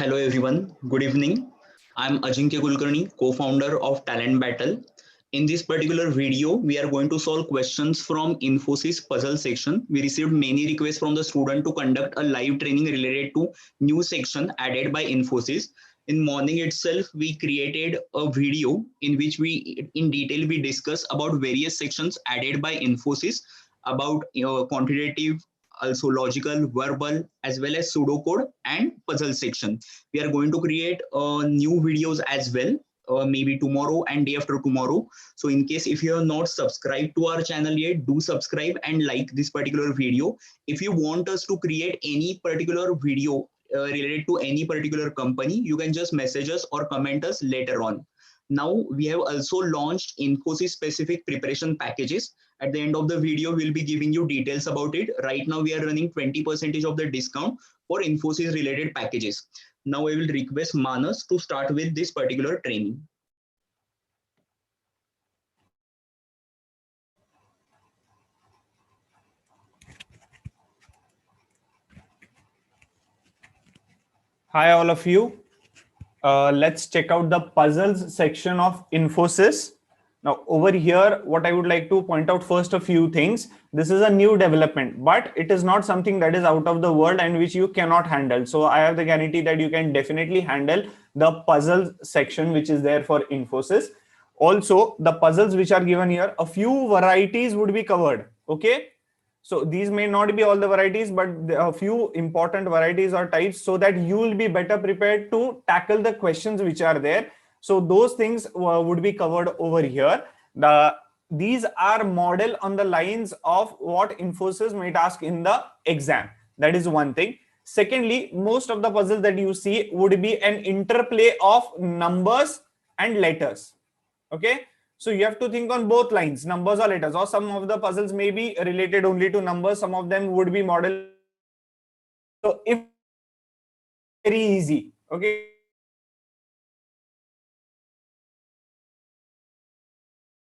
Hello everyone, good evening. I'm Ajinkya Kulkarni, co-founder of Talent Battle. In this particular video, we are going to solve questions from Infosys puzzle section. We received many requests from the student to conduct a live training related to new section added by Infosys. In morning itself, we created a video in which in detail we discuss about various sections added by Infosys about quantitative, also logical, verbal, as well as pseudocode and puzzle section. We are going to create new videos as well, maybe tomorrow and day after tomorrow. So in case if you have not subscribed to our channel yet, do subscribe and like this particular video. If you want us to create any particular video related to any particular company, you can just message us or comment us later on. Now we have also launched Infosys specific preparation packages. At the end of the video, we'll be giving you details about it. Right now we are running 20% of the discount for Infosys related packages. Now I will request Manas to start with this particular training. Hi all of you. Let's check out the puzzles section of Infosys. Now over here, what I would like to point out first a few things. This is a new development, but it is not something that is out of the world and which you cannot handle. So I have the guarantee that you can definitely handle the puzzles section which is there for Infosys. Also, the puzzles which are given here, a few varieties would be covered. Okay. So these may not be all the varieties, but a few important varieties or types so that you will be better prepared to tackle the questions which are there. So those things would be covered over here. These are model on the lines of what Infosys might ask in the exam. That is one thing. Secondly, most of the puzzles that you see would be an interplay of numbers and letters. Okay. So you have to think on both lines, numbers or letters, or some of the puzzles may be related only to numbers. Some of them would be model. So if very easy, okay.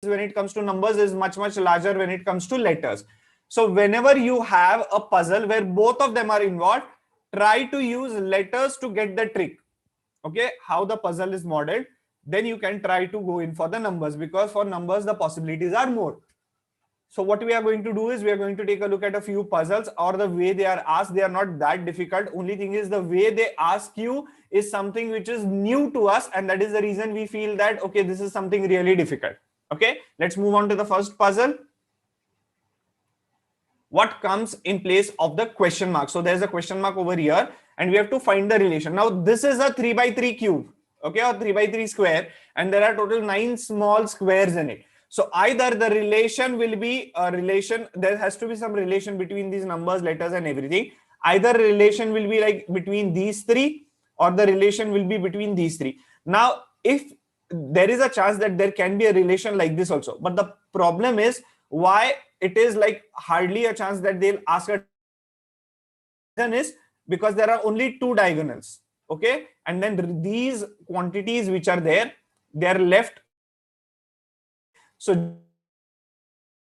When it comes to numbers is much larger when it comes to letters. So whenever you have a puzzle where both of them are involved, try to use letters to get the trick. Okay, how the puzzle is modeled. Then you can try to go in for the numbers, because for numbers the possibilities are more. So what we are going to do is we are going to take a look at a few puzzles, or the way they are asked. They are not that difficult. Only thing is the way they ask you is something which is new to us, and that is the reason we feel that okay, this is something really difficult. Okay, let's move on to the first puzzle. What comes in place of the question mark? So there's a question mark over here and we have to find the relation. Now this is a 3x3 cube, okay, or 3x3 square, and there are total 9 small squares in it. So either the relation will be a relation, there has to be some relation between these numbers, letters and everything. Either relation will be like between these three, or the relation will be between these three. Now if there is a chance that there can be a relation like this also, but the problem is why it is like hardly a chance that they'll ask a reason is because there are only two diagonals. Okay, and then these quantities which are there, they are left. So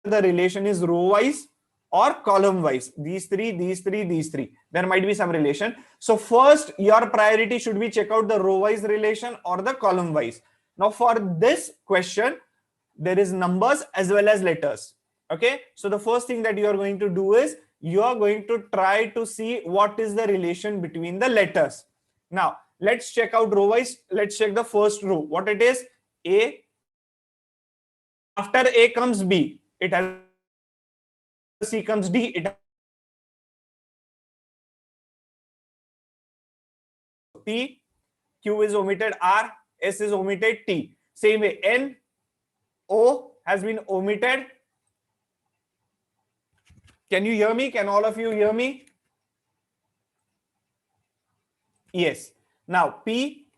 the relation is row wise or column wise. These three, these three, these three. There might be some relation. So first your priority should be check out the row wise relation or the column wise. Now for this question, there is numbers as well as letters. Okay, so the first thing that you are going to do is you are going to try to see what is the relation between the letters. Now let's check out row wise. Let's check the first row. What it is? A. After A comes B. It has C comes D. It has P. Q is omitted. R. S is omitted. T. Same way. N. O has been omitted. Can you hear me? Can all of you hear me? Yes. Now P,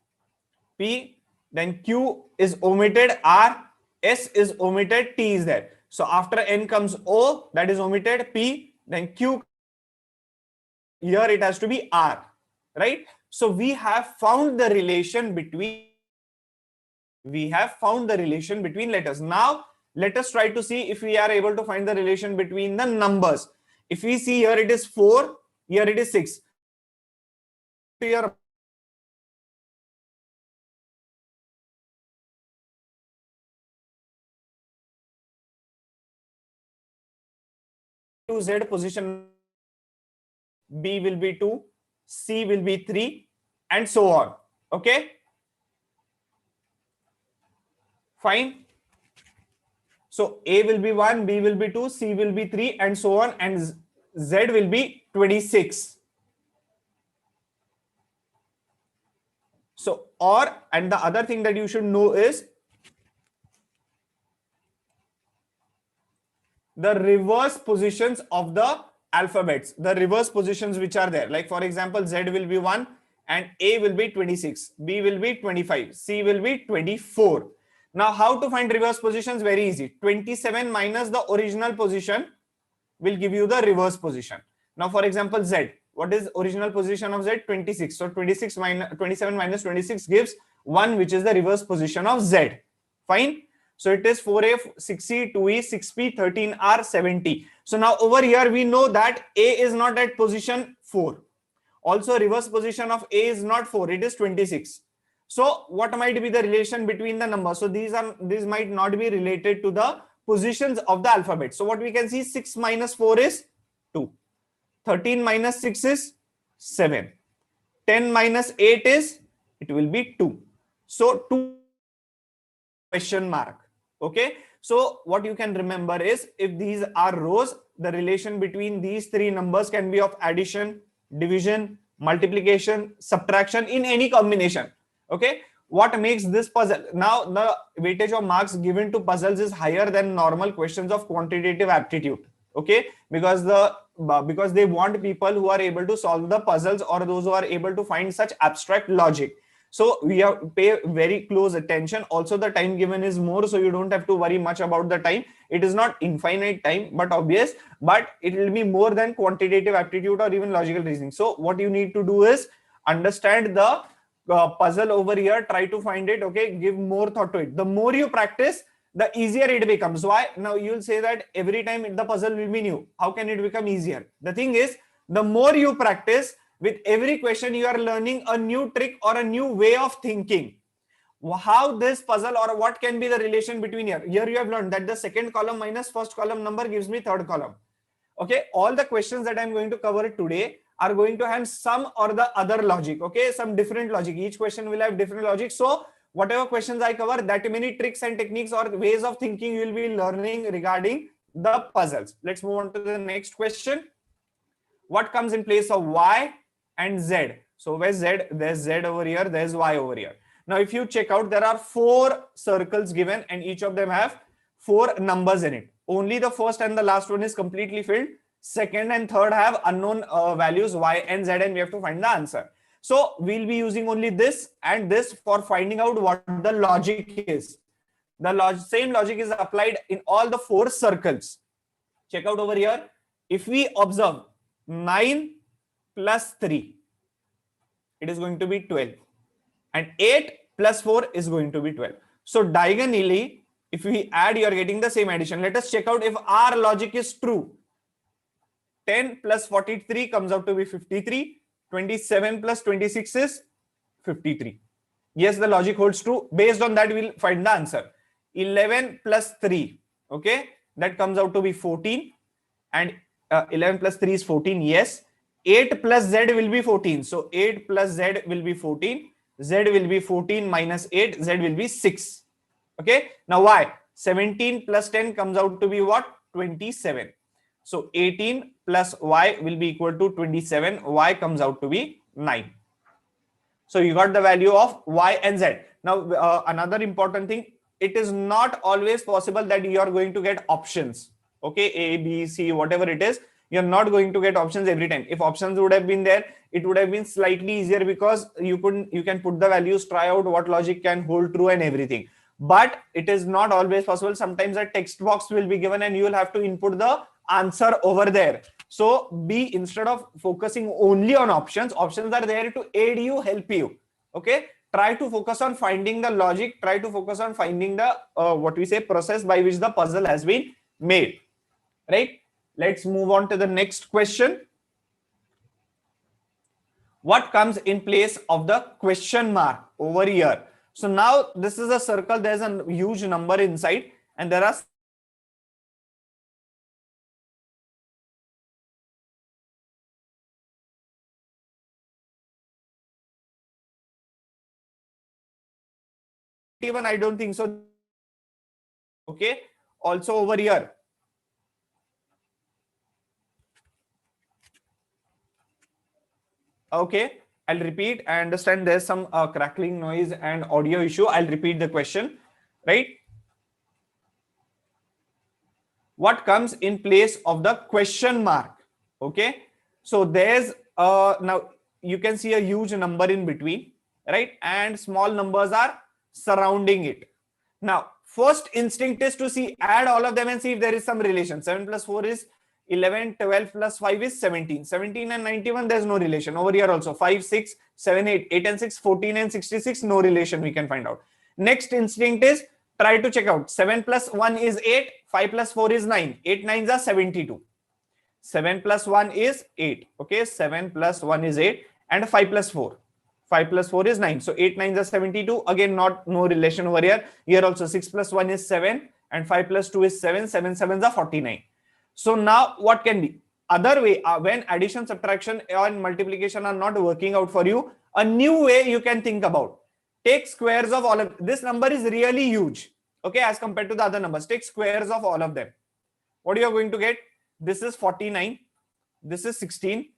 then Q is omitted, R, S is omitted, T is there. So after N comes O, that is omitted, P, then Q. Here it has to be R, right? So we have found the relation between letters. Now let us try to see if we are able to find the relation between the numbers. If we see here it is 4, here it is 6. Here to Z position, B will be 2, C will be 3, and so on. Okay, fine. So A will be 1, B will be 2, C will be 3, and so on, and Z will be 26. So, and the other thing that you should know is the reverse positions of the alphabets, the reverse positions which are there. Like for example, Z will be 1 and A will be 26, B will be 25, C will be 24. Now, how to find reverse positions? Very easy. 27 minus the original position will give you the reverse position. Now, for example, Z. What is original position of Z? 26. So 26 minus 27 minus 26 gives 1, which is the reverse position of Z. Fine. So it is 4A, 6E, 2E, 6P, 13R, 70. So now over here we know that A is not at position 4. Also, reverse position of A is not 4, it is 26. So what might be the relation between the numbers? So these might not be related to the positions of the alphabet. So what we can see, 6 minus 4 is 2. 13 minus 6 is 7. 10 minus 8 is, it will be 2. So 2 question mark. Okay. So what you can remember is, if these are rows, the relation between these three numbers can be of addition, division, multiplication, subtraction in any combination. Okay. What makes this puzzle? Now the weightage of marks given to puzzles is higher than normal questions of quantitative aptitude. Okay, because they want people who are able to solve the puzzles, or those who are able to find such abstract logic. So we have to pay very close attention. Also, the time given is more, so you don't have to worry much about the time. It is not infinite time, but it will be more than quantitative aptitude or even logical reasoning. So what you need to do is understand the puzzle over here, try to find it. Okay, give more thought to it. The more you practice, the easier it becomes. Why? Now you'll say that every time the puzzle will be new. How can it become easier? The thing is, the more you practice, with every question you are learning a new trick or a new way of thinking. How this puzzle, or what can be the relation between here. Here you have learned that the second column minus first column number gives me third column. Okay, all the questions that I'm going to cover today are going to have some or the other logic. Okay, some different logic. Each question will have different logic. So whatever questions I cover, that many tricks and techniques or ways of thinking you will be learning regarding the puzzles. Let's move on to the next question. What comes in place of Y and Z? So where's Z? There's Z over here, there's Y over here. Now if you check out, there are 4 circles given and each of them have 4 numbers in it. Only the first and the last one is completely filled. Second and third have unknown values Y and Z, and we have to find the answer. So we'll be using only this and this for finding out what the logic is. The same logic is applied in all the 4 circles. Check out over here. If we observe 9 plus 3, it is going to be 12. And 8 plus 4 is going to be 12. So diagonally, if we add, you are getting the same addition. Let us check out if our logic is true. 10 plus 43 comes out to be 53. 27 plus 26 is 53. Yes, the logic holds true. Based on that, we'll find the answer. 11 plus 3, okay, that comes out to be 14. And 11 plus 3 is 14. Yes. 8 plus Z will be 14. So 8 plus Z will be 14. Z will be 14 minus 8. Z will be 6. Okay. Now why? 17 plus 10 comes out to be what? 27. So 18 plus Y will be equal to 27. Y comes out to be 9. So you got the value of Y and Z. Now another important thing, it is not always possible that you are going to get options. Okay, A, B, C, whatever it is, you're not going to get options every time. If options would have been there, it would have been slightly easier, because you can put the values, try out what logic can hold true and everything. But it is not always possible. Sometimes a text box will be given and you will have to input the answer over there. So instead of focusing only on options are there to aid you, help you. Okay, try to focus on finding the logic, try to focus on finding the process by which the puzzle has been made. Right? Let's move on to the next question. What comes in place of the question mark over here? So now this is a circle, there's a huge number inside and there are 91, I don't think so. Okay, also over here. Okay, I'll repeat. I understand there's some crackling noise and audio issue. I'll repeat the question, right? What comes in place of the question mark? Okay, so there's now you can see a huge number in between, right? And small numbers are surrounding it. Now, first instinct is to see, add all of them and see if there is some relation. 7 plus 4 is 11, 12 plus 5 is 17. 17 and 91, there's no relation. Over here also, 5, 6, 7, 8, 8 and 6, 14 and 66, no relation we can find out. Next instinct is try to check out. 7 plus 1 is 8, 5 plus 4 is 9. 8 nines are 72. 7 plus 1 is 8. Okay, 7 plus 1 is 8 and 5 plus 4. 5 plus 4 is 9. So 8 nines are 72. Again, no relation over here. Here also 6 plus 1 is 7 and 5 plus 2 is 7. 7 sevens are 49. So now what can be? Other way, when addition, subtraction and multiplication are not working out for you, a new way you can think about. Take squares of all of this. Number is really huge. Okay, as compared to the other numbers. Take squares of all of them. What you are going to get? This is 49. This is 16.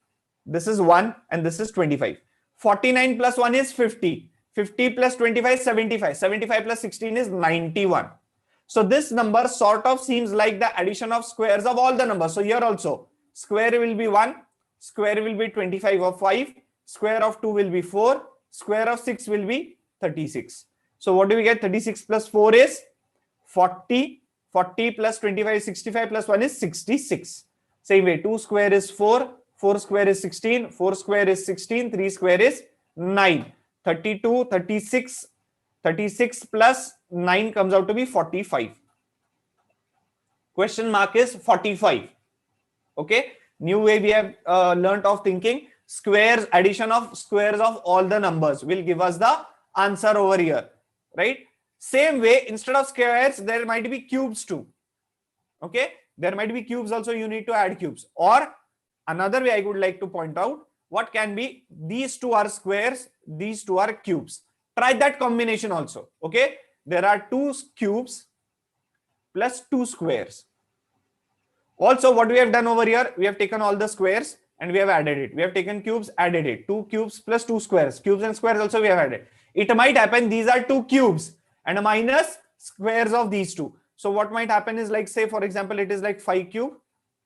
This is 1 and this is 25. 49 plus 1 is 50. 50 plus 25 is 75. 75 plus 16 is 91. So this number sort of seems like the addition of squares of all the numbers. So here also, square will be 1, square will be 25 of 5, square of 2 will be 4, square of 6 will be 36. So what do we get? 36 plus 4 is 40. 40 plus 25 is 65 plus 1 is 66. Same way, 2 square is 4, 4 square is 16, 4 square is 16, 3 square is 9. 32, 36, 36 plus 9 comes out to be 45. Question mark is 45. Okay, new way we have learnt of thinking. Squares, addition of squares of all the numbers will give us the answer over here, right? Same way, instead of squares, there might be cubes too. Okay, there might be cubes also, you need to add cubes. Or another way I would like to point out, what can be, these two are squares, these two are cubes. Try that combination also. Okay, there are 2 cubes plus 2 squares. Also, what we have done over here, we have taken all the squares and we have added it. We have taken cubes, added it. 2 cubes plus 2 squares. Cubes and squares also we have added. It might happen these are 2 cubes and minus squares of these two. So what might happen is, like, say for example, it is like 5 cube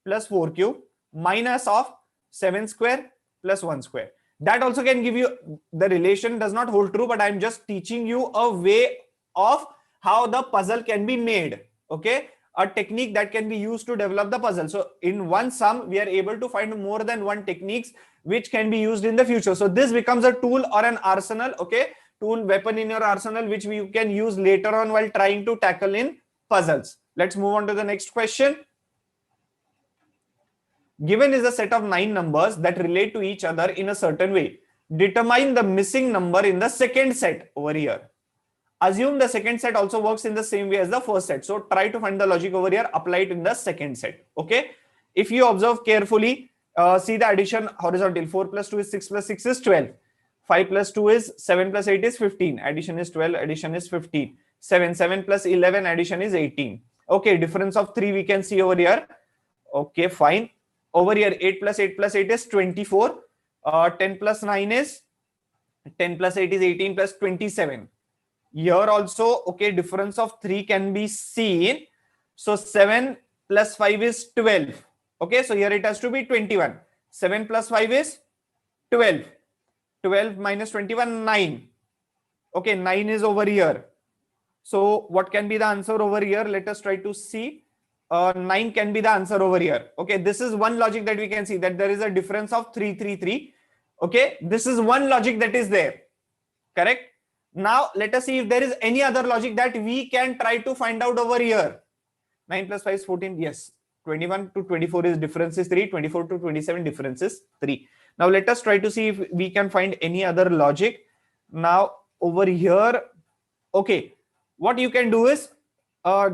plus 4 cube minus of 7 square plus 1 square. That also can give you, the relation does not hold true, but I'm just teaching you a way of how the puzzle can be made. Okay, a technique that can be used to develop the puzzle. So in one sum, we are able to find more than one techniques which can be used in the future. So this becomes a tool or an arsenal, okay, tool, weapon in your arsenal, which you can use later on while trying to tackle in puzzles. Let's move on to the next question. Given is a set of 9 numbers that relate to each other in a certain way. Determine the missing number in the second set over here. Assume the second set also works in the same way as the first set. So try to find the logic over here, apply it in the second set. Okay. If you observe carefully, see the addition horizontal. 4 plus 2 is 6 plus 6 is 12. 5 plus 2 is 7 plus 8 is 15. Addition is 12. Addition is 15. 7 plus 11. Addition is 18. Okay. Difference of 3 we can see over here. Okay. Fine. Over here, 8 plus 8 plus 8 is 24. 10 plus 9 is 10 plus 8 is 18 plus 27. Here also, okay, difference of 3 can be seen. So 7 plus 5 is 12. Okay, so here it has to be 21. 7 plus 5 is 12. 12 minus 21, 9. Okay, 9 is over here. So what can be the answer over here? Let us try to see. 9 can be the answer over here. Okay, this is one logic that we can see, that there is a difference of 3, 3, 3. Okay, this is one logic that is there. Correct? Now let us see if there is any other logic that we can try to find out over here. 9 plus 5 is 14. Yes. 21 to 24 is difference is 3. 24 to 27 difference is 3. Now let us try to see if we can find any other logic. Now over here, okay, what you can do is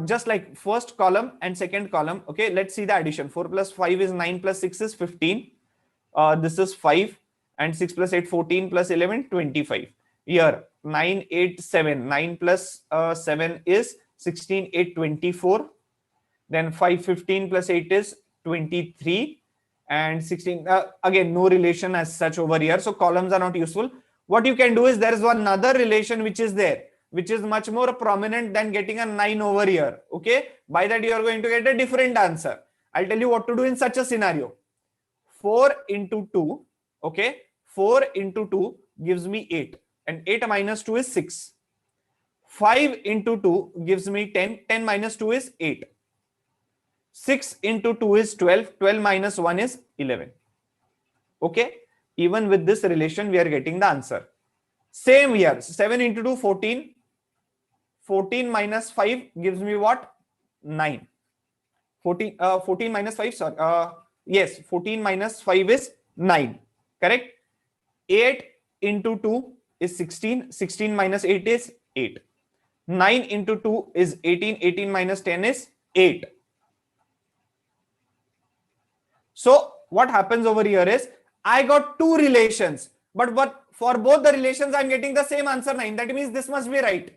just like first column and second column. Okay, let's see the addition. 4 plus 5 is 9 plus 6 is 15. This is 5 and 6 plus 8 14 plus 11 25. Here 9, 8, 7. 9 plus 7 is 16, 8, 24. Then 5, 15 plus 8 is 23. And 16, again, no relation as such over here. So columns are not useful. What you can do is there is one other relation which is there, which is much more prominent than getting a 9 over here. Okay. By that, you are going to get a different answer. I'll tell you what to do in such a scenario. 4 into 2. Okay. 4 into 2 gives me 8. And 8 minus 2 is 6. 5 into 2 gives me 10. 10 minus 2 is 8. 6 into 2 is 12. 12 minus 1 is 11. Okay. Even with this relation, we are getting the answer. Same here. 7 into 2, 14. 14 minus 5 gives me what? 9. 14 minus 5, sorry. Yes, 14 minus 5 is 9. Correct? 8 into 2 is 16. 16 minus 8 is 8. 9 into 2 is 18. 18 minus 10 is 8. So what happens over here is I got two relations, but for both the relations I'm getting the same answer 9. That means this must be right.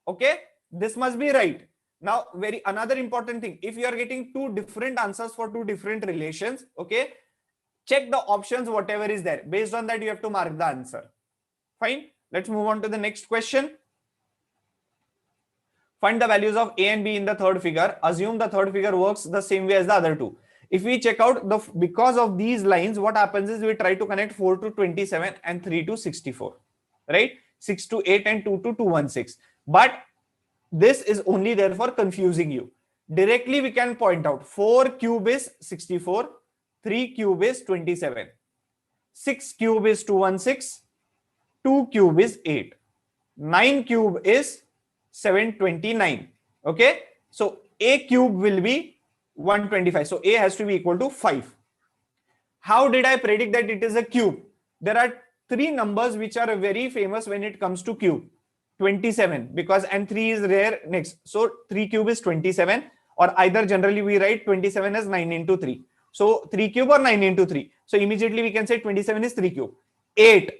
Okay, this must be right. Now another important thing, if you are getting two different answers for two different relations, okay, check the options whatever is there. Based on that you have to mark the answer. Fine. Let's move on to the next question. Find the values of A and B in the third figure. Assume the third figure works the same way as the other two. If we check out because of these lines, what happens is we try to connect 4 to 27 and 3 to 64, right? 6 to 8 and 2 to 216. But this is only there for confusing you. Directly we can point out 4 cube is 64, 3 cube is 27, 6 cube is 216, 2 cube is 8, 9 cube is 729. Okay, so A cube will be 125. So A has to be equal to 5. How did I predict that it is a cube? There are three numbers which are very famous when it comes to cube. 27, because and 3 is rare next. So 3 cube is 27, or either generally we write 27 as 9 into 3. So 3 cube or 9 into 3. So immediately we can say 27 is 3 cube. 8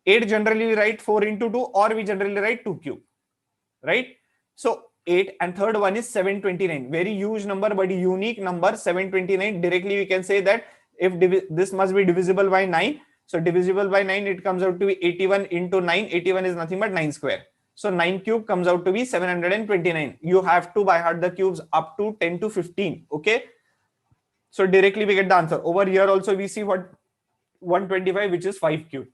generally we write 4 into 2, or we generally write 2 cube, right? So 8, and third one is 729. Very huge number, but unique number, 729. Directly we can say that if this must be divisible by 9. So divisible by 9, it comes out to be 81 into 9. 81 is nothing but 9 square. So 9 cube comes out to be 729. You have to by heart the cubes up to 10 to 15. Okay. So directly we get the answer. Over here also we see what 125, which is 5 cube.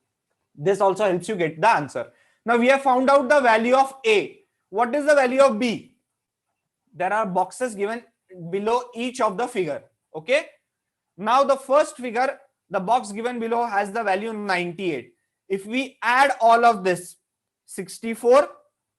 This also helps you get the answer. Now we have found out the value of A. What is the value of B? There are boxes given below each of the figure. Okay. Now the first figure, the box given below has the value 98. If we add all of this, 64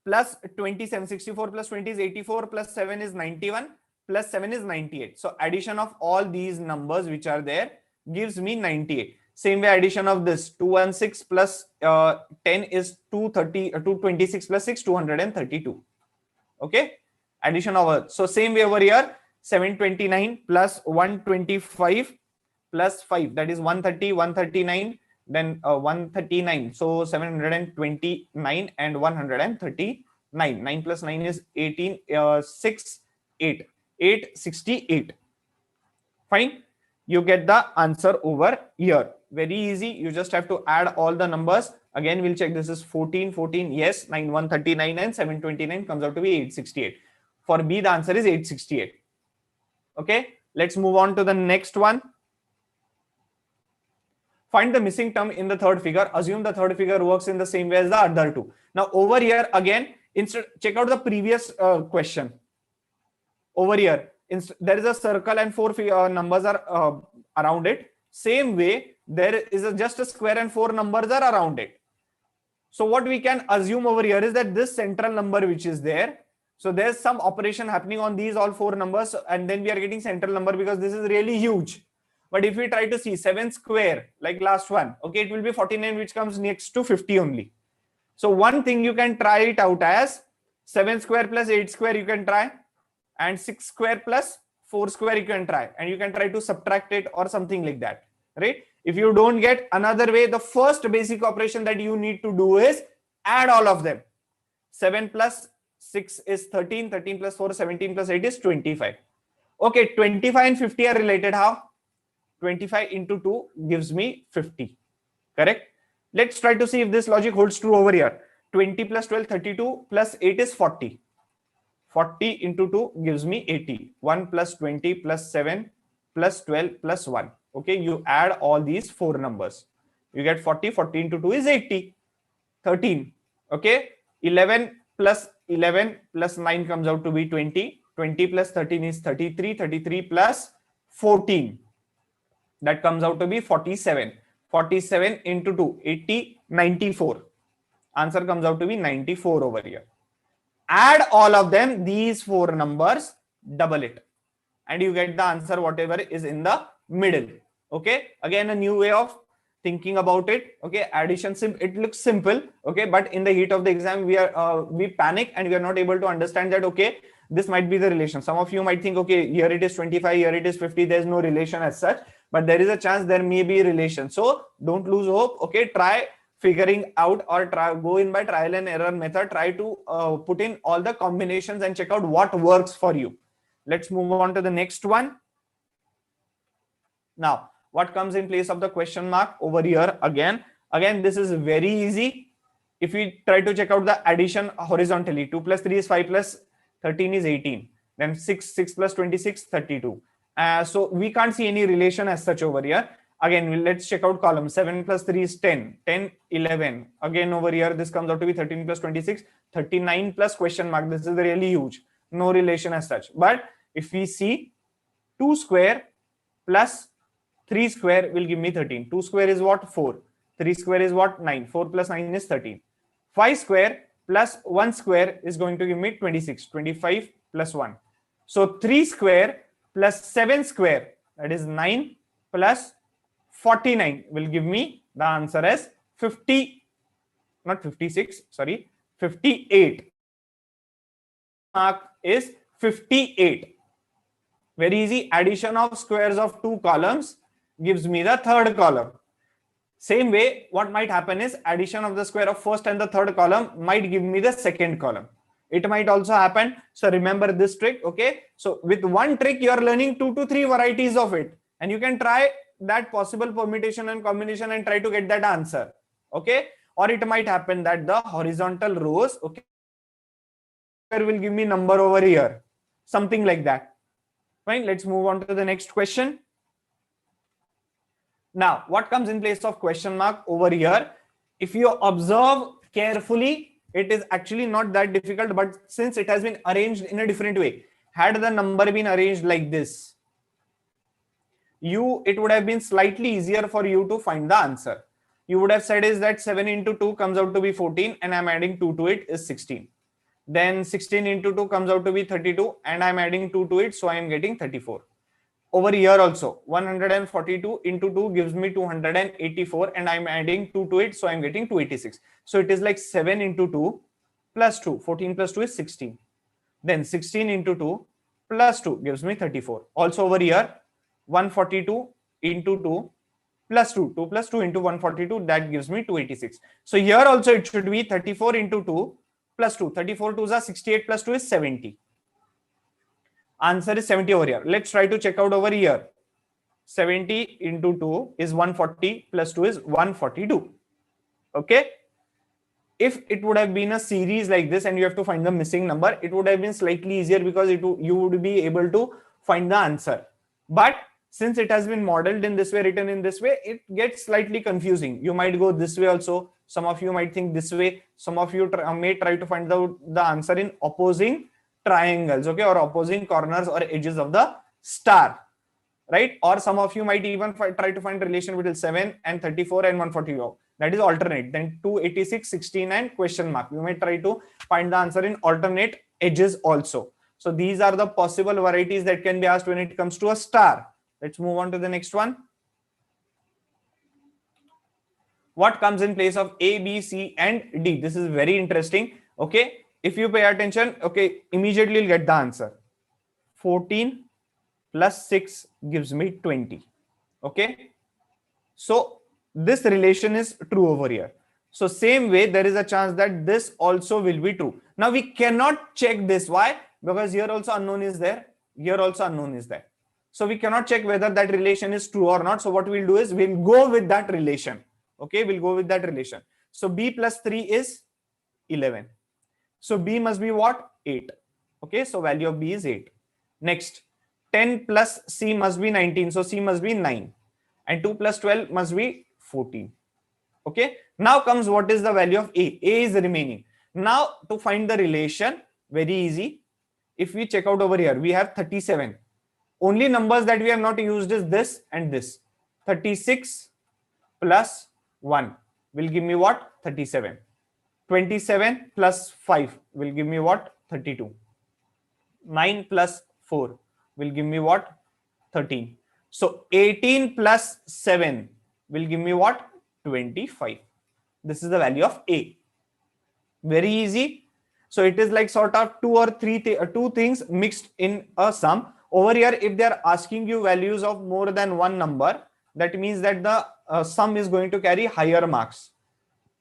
plus 27, 64 plus 20 is 84, plus 7 is 91, plus 7 is 98. So addition of all these numbers which are there gives me 98. Same way addition of this 216 plus 10 is 226 plus 6, 232. Okay. Addition over. So same way over here, 729 plus 125 plus 5, that is 130, 139, then 139. So 729 and 139. 9 plus 9 is 18, 6, 8. 868. Fine. You get the answer over here. Very easy. You just have to add all the numbers. Again, we'll check. This is 14, 14. Yes, 9, 139 and 729 comes out to be 868. For B, the answer is 868. Okay. Let's move on to the next one. Find the missing term in the third figure. Assume the third figure works in the same way as the other two. Now over here again, check out the previous question. Over here, there is a circle and 4 numbers are around it. Same way, there is just a square and 4 numbers are around it. So what we can assume over here is that this central number which is there, so there's some operation happening on these all 4 numbers, and then we are getting central number because this is really huge. But if we try to see 7 square, like last one, okay, it will be 49, which comes next to 50 only. So one thing you can try it out as 7 square plus 8 square you can try, and 6 square plus 4 square you can try, and you can try to subtract it or something like that, right? If you don't get, another way, the first basic operation that you need to do is Add all of them. 7 plus 6 is 13, 13 plus 4, 17 plus 8 is 25. Okay, 25 and 50 are related. How? 25 into 2 gives me 50. Correct? Let's try to see if this logic holds true over here. 20 plus 12, 32 plus 8 is 40. 40 into 2 gives me 80. 1 plus 20 plus 7 plus 12 plus 1. Okay, you add all these four numbers. You get 40. 40 into 2 is 80. 13. Okay, 11 plus 11 plus 9 comes out to be 20. 20 plus 13 is 33. 33 plus 14. That comes out to be 47. 47 into 2, 80, 94. Answer comes out to be 94 over here. Add all of them, these four numbers, double it, and you get the answer whatever is in the middle. Okay, again a new way of thinking about it. Okay, addition, it looks simple. Okay, but in the heat of the exam we panic and we are not able to understand that. Okay, this might be the relation. Some of you might think, okay, here it is 25, here it is 50, there's no relation as such, but there is a chance there may be relation. So don't lose hope. Okay, try figuring out, or go in by trial and error method. Try to put in all the combinations and check out what works for you. Let's move on to the next one. Now, what comes in place of the question mark over here? Again, this is very easy. If we try to check out the addition horizontally, 2 plus 3 is 5 plus 13 is 18. Then 6 plus 26, 32. So we can't see any relation as such over here. Again, let's check out column. 7 plus 3 is 10. 10, 11. Again, over here, this comes out to be 13 plus 26, 39 plus question mark. This is really huge. No relation as such. But if we see 2 square plus 3 square will give me 13. 2 square is what? 4. 3 square is what? 9. 4 plus 9 is 13. 5 square plus 1 square is going to give me 26. 25 plus 1. So 3 square plus 7 square, that is 9 plus 49 will give me the answer as 50, not 56, sorry, 58. Mark is 58. Very easy. Addition of squares of two columns gives me the third column. Same way, what might happen is addition of the square of first and the third column might give me the second column. It might also happen. So remember this trick. Okay. So with one trick, you are learning 2 to 3 varieties of it, and you can try that possible permutation and combination and try to get that answer. Okay. Or it might happen that the horizontal rows, okay, will give me number over here, something like that. Fine. Let's move on to the next question. Now, what comes in place of question mark over here? If you observe carefully, it is actually not that difficult, but since it has been arranged in a different way, had the number been arranged like this, it would have been slightly easier for you to find the answer. You would have said is that 7 into 2 comes out to be 14, and I'm adding 2 to it is 16. Then 16 into 2 comes out to be 32, and I'm adding 2 to it, so I'm getting 34. Over here also, 142 into 2 gives me 284, and I'm adding 2 to it, so I'm getting 286. So it is like 7 into 2 plus 2. 14 plus 2 is 16. Then 16 into 2 plus 2 gives me 34. Also over here, 142 into 2 plus 2. 2 plus 2 into 142, that gives me 286. So here also it should be 34 into 2 plus 2. 34 2s are 68 plus 2 is 70. Answer is 70 over here. Let's try to check out over here. 70 into 2 is 140 plus 2 is 142. Okay. If it would have been a series like this and you have to find the missing number, it would have been slightly easier because you would be able to find the answer. But since it has been modeled in this way, written in this way, it gets slightly confusing. You might go this way also. Some of you might think this way. Some of you may try to find the answer in opposing triangles, okay, or opposing corners or edges of the star, right? Or some of you might even try to find relation between 7 and 34 and 144. That is alternate. Then 286, 16 and question mark. You might try to find the answer in alternate edges also. So these are the possible varieties that can be asked when it comes to a star. Let's move on to the next one. What comes in place of A, B, C and D? This is very interesting. Okay. If you pay attention, okay, immediately you'll get the answer. 14 plus 6 gives me 20. Okay. So this relation is true over here. So same way, there is a chance that this also will be true. Now we cannot check this. Why? Because here also unknown is there. Here also unknown is there. So we cannot check whether that relation is true or not. So what we'll do is we'll go with that relation. Okay, we'll go with that relation. So B plus 3 is 11. So B must be what? 8. Okay, so value of B is 8. Next, 10 plus C must be 19. So C must be 9. And 2 plus 12 must be 14. Okay, now comes what is the value of A. A is remaining. Now to find the relation, very easy. If we check out over here, we have 37. Only numbers that we have not used is this and this. 36 plus 1 will give me what? 37. 27 plus 5 will give me what? 32. 9 plus 4 will give me what? 13. So 18 plus 7 will give me what? 25. This is the value of A. Very easy. So it is like sort of two things mixed in a sum. Over here, if they are asking you values of more than one number, that means that the sum is going to carry higher marks.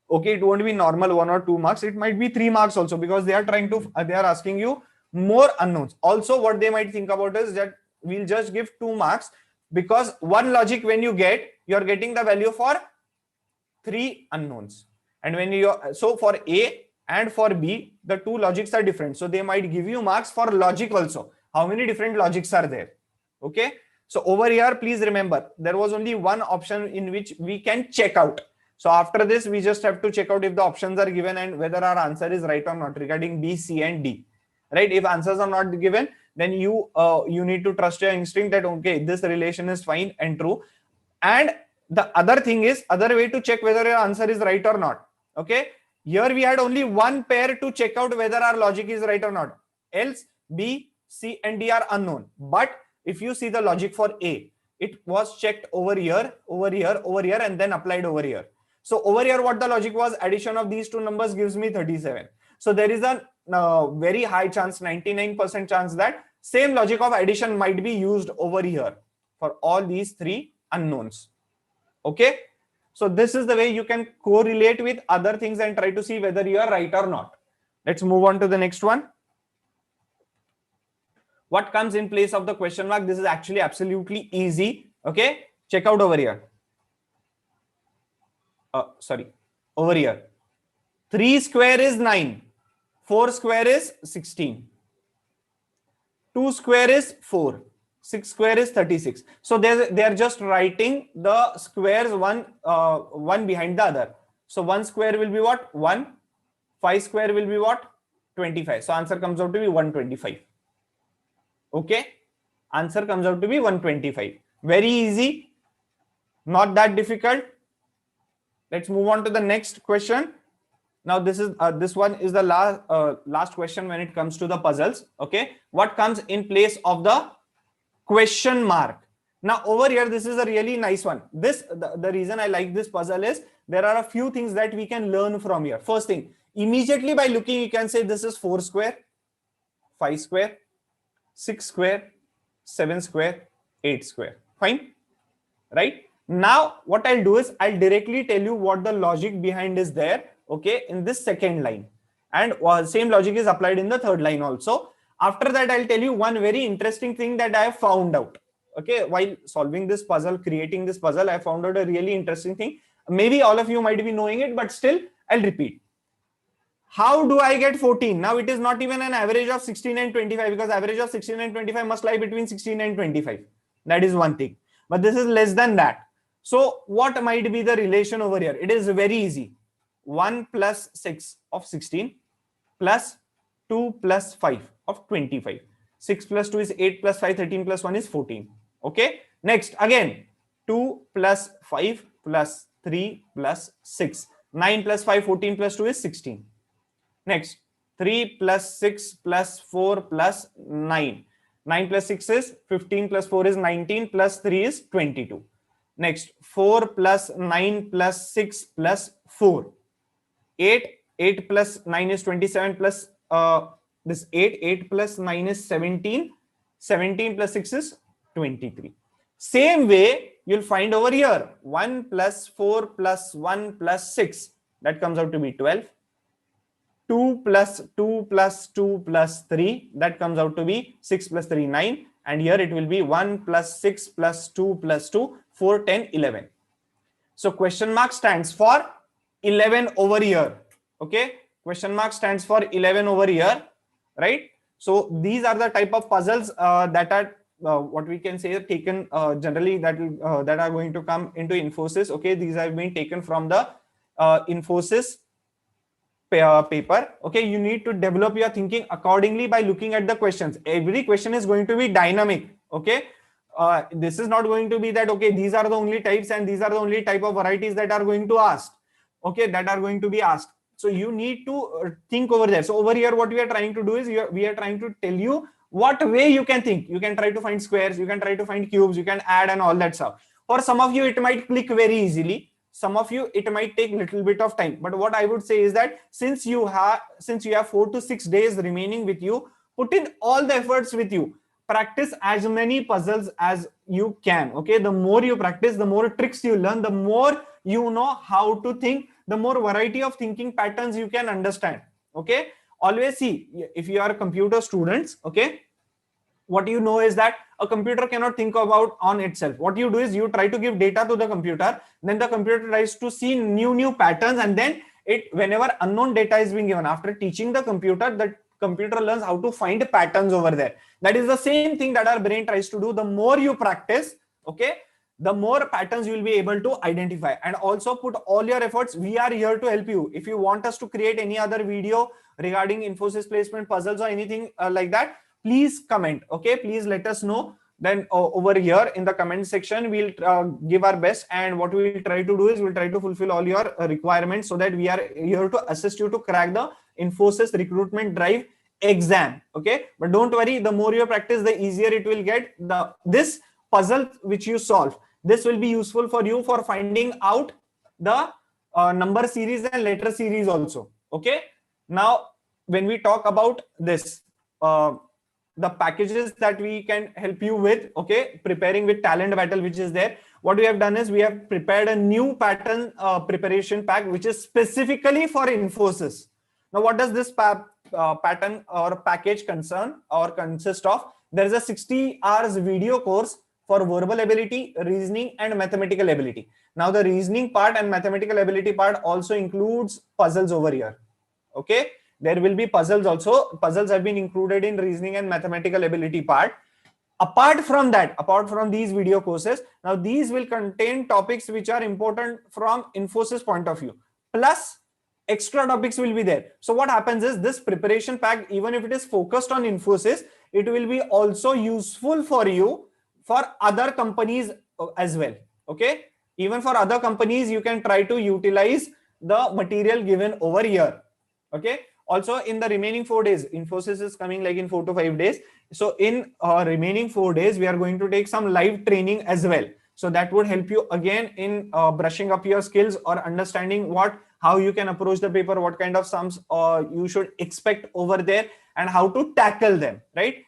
Okay, it won't be normal 1 or 2 marks. It might be 3 marks also, because they are asking you more unknowns. Also, what they might think about is that we'll just give 2 marks, because one logic when you get, you're getting the value for 3 unknowns. And when so for A and for B, the 2 logics are different. So they might give you marks for logic also. How many different logics are there? Okay. So over here, please remember, there was only one option in which we can check out. So after this, we just have to check out if the options are given and whether our answer is right or not regarding B, C, and D. Right? If answers are not given, then you need to trust your instinct that okay, this relation is fine and true. And the other thing is, other way to check whether your answer is right or not. Okay. Here we had only one pair to check out whether our logic is right or not. Else B, C, and D are unknown. But if you see the logic for A, it was checked over here, over here, over here, and then applied over here. So over here, what the logic was, addition of these 2 numbers gives me 37. So there is a very high chance, 99% chance that same logic of addition might be used over here for all these 3 unknowns. Okay. So this is the way you can correlate with other things and try to see whether you are right or not. Let's move on to the next one. What comes in place of the question mark? This is actually absolutely easy. Okay. Check out over here. Over here. 3 square is 9. 4 square is 16. 2 square is 4. 6 square is 36. So they are just writing the squares one behind the other. So 1 square will be what? 1. 5 square will be what? 25. So answer comes out to be 125. Okay. Answer comes out to be 125. Very easy. Not that difficult. Let's move on to the next question. Now this one is the last question when it comes to the puzzles. Okay. What comes in place of the question mark? Now over here, this is a really nice one. The reason I like this puzzle is there are a few things that we can learn from here. First thing, immediately by looking, you can say this is 4 square, 5 square, 6 square, 7 square, 8 square. Fine. Right. Now what I'll do is I'll directly tell you what the logic behind is there. Okay. In this second line, and same logic is applied in the third line also. After that, I'll tell you one very interesting thing that I have found out. Okay, while solving this puzzle, creating this puzzle, I found out a really interesting thing. Maybe all of you might be knowing it, but still, I'll repeat. How do I get 14? Now, it is not even an average of 16 and 25, because average of 16 and 25 must lie between 16 and 25. That is one thing. But this is less than that. So, what might be the relation over here? It is very easy. 1 plus 6 of 16 plus 2 plus 5 of 25. 6 plus 2 is 8 plus 5, 13 plus 1 is 14. Okay. Next, again, 2 plus 5 plus 3 plus 6. 9 plus 5, 14 plus 2 is 16. Next, 3 plus 6 plus 4 plus 9. 9 plus 6 is 15 plus 4 is 19 plus 3 is 22. Next, 4 plus 9 plus 6 plus 4. 8 plus 9 is 27 plus this 8 plus 9 is 17. 17 plus 6 is 23. Same way, you'll find over here 1 plus 4 plus 1 plus 6. that comes out to be 12. 2 plus 2 plus 2 plus 3, that comes out to be 6 plus 3, 9. And here it will be 1 plus 6 plus 2 plus 2, 4, 10, 11. So question mark stands for 11 over here. Okay, question mark stands for 11 over here, right? So these are the type of puzzles that are what we can say taken generally that are going to come into Infosys. Okay, these have been taken from the Infosys paper. Okay, you need to develop your thinking accordingly by looking at the questions. Every question is going to be dynamic. Okay, this is not going to be that okay, these are the only types and these are the only type of varieties that are going to ask. Okay, that are going to be asked. So you need to think over there. So over here, what we are trying to do is we are trying to tell you what way you can think. You can try to find squares, you can try to find cubes, you can add and all that stuff. For some of you, it might click very easily. Some of you, it might take little bit of time. But what I would say is that since you have 4 to 6 days remaining with you, put in all the efforts with you. Practice as many puzzles as you can. Okay, the more you practice, the more tricks you learn, the more you know how to think, the more variety of thinking patterns you can understand. Okay, always see, if you are computer students, okay, what you know is that a computer cannot think about on itself. What you do is you try to give data to the computer, then the computer tries to see new patterns, and then whenever unknown data is being given, after teaching the computer learns how to find patterns over there. That is the same thing that our brain tries to do. The more you practice, okay, the more patterns you will be able to identify. And also put all your efforts. We are here to help you. If you want us to create any other video regarding Infosys placement puzzles or anything like that, please comment. Okay, please let us know. Then over here in the comment section, we'll give our best, and what we'll try to do is we'll try to fulfill all your requirements so that we are here to assist you to crack the Infosys recruitment drive exam. Okay, but don't worry, the more you practice, the easier it will get. This puzzle which you solve, this will be useful for you for finding out the number series and letter series also. Okay, now when we talk about this the packages that we can help you with, okay, preparing with TalentBattle, which is there, what we have done is we have prepared a new pattern preparation pack which is specifically for Infosys. Now what does this pattern or package consist of? There is a 60 hours video course for verbal ability, reasoning and mathematical ability. Now the reasoning part and mathematical ability part also includes puzzles over here. Okay, there will be puzzles also. Puzzles have been included in reasoning and mathematical ability part. Apart from that, apart from these video courses, now these will contain topics which are important from Infosys point of view, plus extra topics will be there. So what happens is this preparation pack, even if it is focused on Infosys, it will be also useful for you for other companies as well. Okay, even for other companies, you can try to utilize the material given over here. Okay, also in the remaining 4 days, Infosys is coming like in 4 to 5 days. So in remaining 4 days, we are going to take some live training as well. So that would help you again in brushing up your skills or understanding how you can approach the paper, what kind of sums you should expect over there, and how to tackle them, right?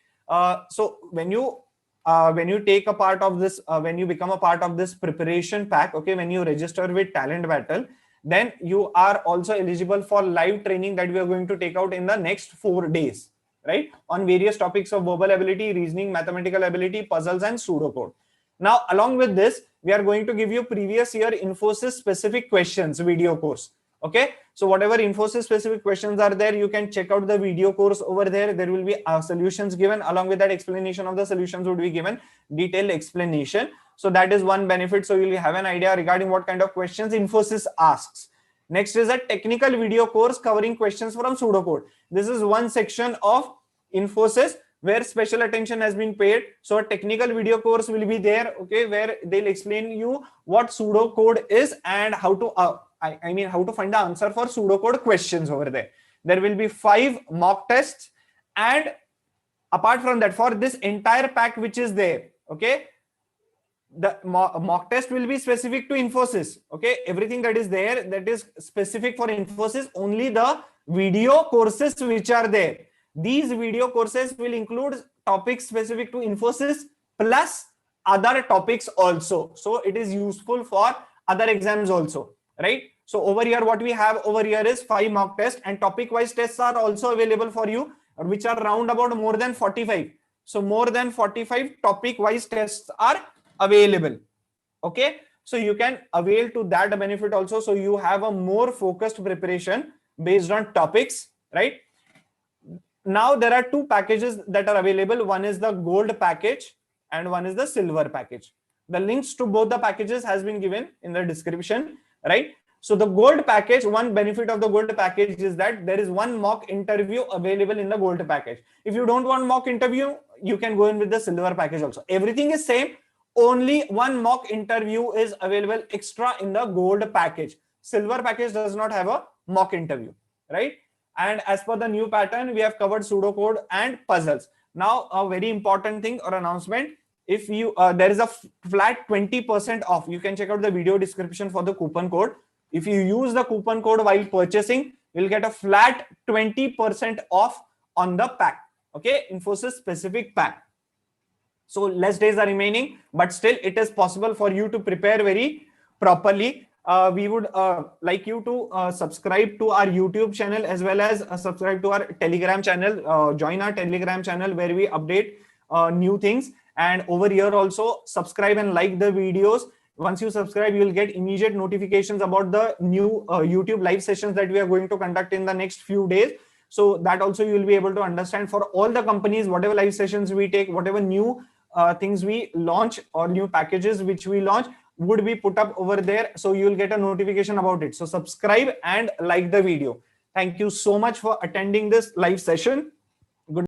So when you take a part of this, when you become a part of this preparation pack, okay, when you register with TalentBattle, then you are also eligible for live training that we are going to take out in the next 4 days, right, on various topics of verbal ability, reasoning, mathematical ability, puzzles and pseudocode. Now along with this, we are going to give you previous year Infosys specific questions video course. Okay, so whatever Infosys specific questions are there, you can check out the video course over there. There will be solutions given. Along with that, explanation of the solutions would be given, detailed explanation. So that is one benefit. So you'll have an idea regarding what kind of questions Infosys asks. Next is a technical video course covering questions from pseudocode. This is one section of Infosys where special attention has been paid. So a technical video course will be there, okay, where they'll explain you what pseudocode is and how to how to find the answer for pseudocode questions over there. There will be 5 mock tests, and apart from that, for this entire pack which is there, okay, the mock test will be specific to Infosys. Okay, everything that is there that is specific for Infosys, only the video courses which are there. These video courses will include topics specific to Infosys plus other topics also. So it is useful for other exams also, right? So over here, what we have over here is 5 mock tests, and topic wise tests are also available for you, which are round about more than 45. So more than 45 topic wise tests are available. Okay, so you can avail to that benefit also. So you have a more focused preparation based on topics, right? Now there are two packages that are available. One is the gold package and one is the silver package. The links to both the packages has been given in the description, right? So the gold package, one benefit of the gold package is that there is one mock interview available in the gold package. If you don't want mock interview, you can go in with the silver package also. Everything is same. Only one mock interview is available extra in the gold package. Silver package does not have a mock interview, right? And as per the new pattern, we have covered pseudocode and puzzles. Now, a very important thing or announcement: if you there is a flat 20% off. You can check out the video description for the coupon code. If you use the coupon code while purchasing, you'll get a flat 20% off on the pack. Okay, Infosys specific pack. So less days are remaining, but still it is possible for you to prepare very properly. We would like you to subscribe to our YouTube channel as well as subscribe to our Telegram channel. Join our Telegram channel where we update new things. And over here also subscribe and like the videos. Once you subscribe, you will get immediate notifications about the new YouTube live sessions that we are going to conduct in the next few days. So that also you will be able to understand for all the companies, whatever live sessions we take, whatever new things we launch or new packages which we launch would be put up over there. So you will get a notification about it. So subscribe and like the video. Thank you so much for attending this live session.